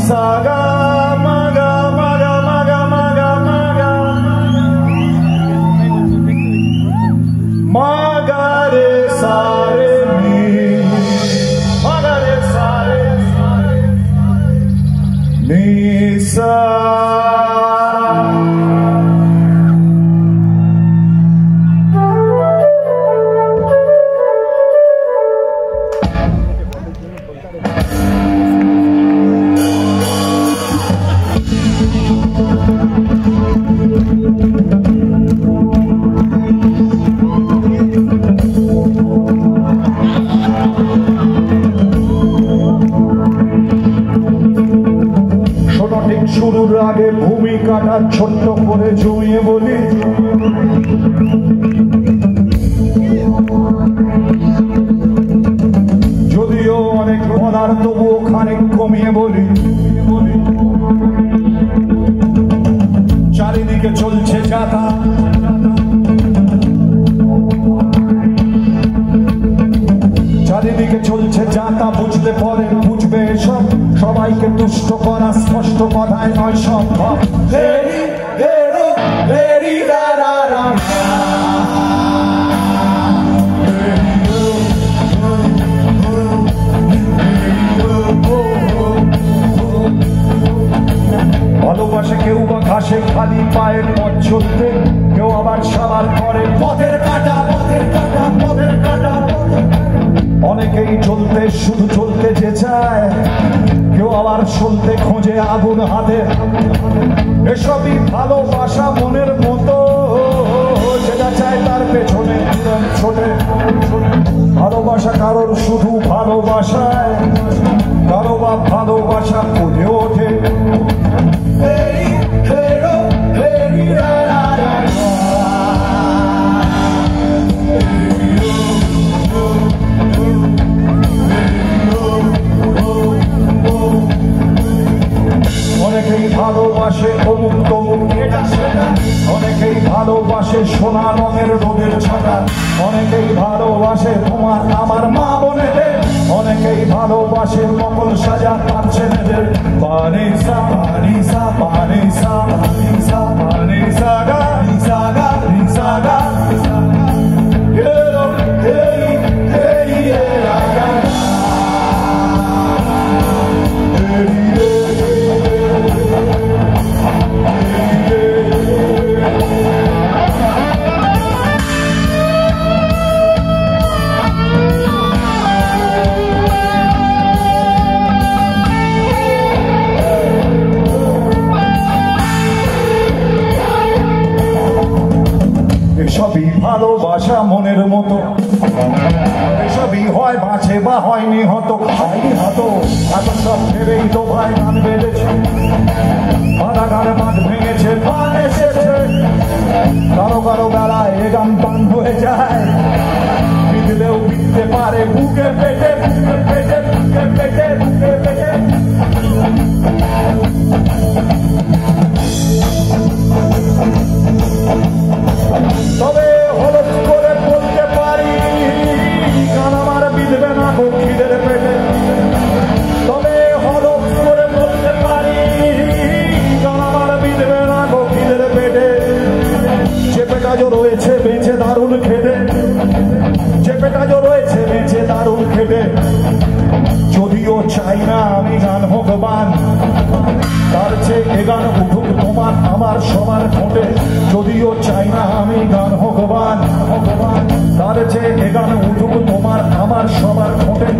saga maga maga maga maga maga maga re sare mi maga re sare mi sa শুরুর আগে ভূমিকাটা ছোট্ট করে জমিয়ে বলি যদিও অনেক বলার তবুও খানিক কমিয়ে বলি চারিদিকে চলছে যাতা চারিদিকে চলছে যাতা বুঝলে পরে বুঝবে এসব সবাইকে তুষ্ট করা স্পষ্ট কথায় নয় সম্ভব ভালোবাসে কেউ বা ঘাসে খালি পায়ের পথ চলতে কেউ আবার সাবার করে পথের কাটা পথের কাটা পথের কাটা অনেকেই চলতে শুধু চলতে যে চায় কেউ আবার চলতে খোঁজে আগুন হাতে এসবই ভালোবাসা মনের মতো যেটা চায় তার পেছনে ছোটে ভালোবাসা কারোর শুধু ভালোবাসায় কারো বা ভালোবাসা ফুটে ওঠে অনেকেই ভালোবাসে অমুক তমুক অনেকেই ভালোবাসে সোনা রঙের রোদের ছাতা অনেকেই ভালোবাসে তোমার আমার মা বোনেদের অনেকেই ভালোবাসে নকল সাজা তার ছেলেদের পানিসা পানিসা পানিসা পানিসা পানিসা গা সাগা সাগা সবই ভালোবাসা মনের মতো সবই হয় বাঁচে বা হয়নি হতো হয়নি হতো এত সব ভেবেই তো ভাই গান বেঁধেছে বাধা গান বাঁধ ভেঙেছে গান এসেছে কারো কারো বেলায় এ গান টান হয়ে যায় বিঁধলেও বিঁধতে পারে বুকে পেটে বুকে পেটে বুকে পেটে বুকে পেটে তবে হলুদ করে বলতে পারি গান আমার বিঁধবে না খিদের পেটে তবে হলুদ করে বলতে পারি গান আমার বিঁধবে না খিদের পেটে চেপেটা জো রয়েছে বেঁচে দারুণ খেতে চেপেটা জো রয়েছে বেঁচে দারুণ খেতে যদিও চাই না আমি গান ভগবান তার চেয়ে এ গান উঠুক তোমার আমার সবার ঠোঁটে যদিও চাই না আমি গান ভগবান ভগবান তার চেয়ে এ গান উঠুক তোমার আমার সবার ঠোঁটে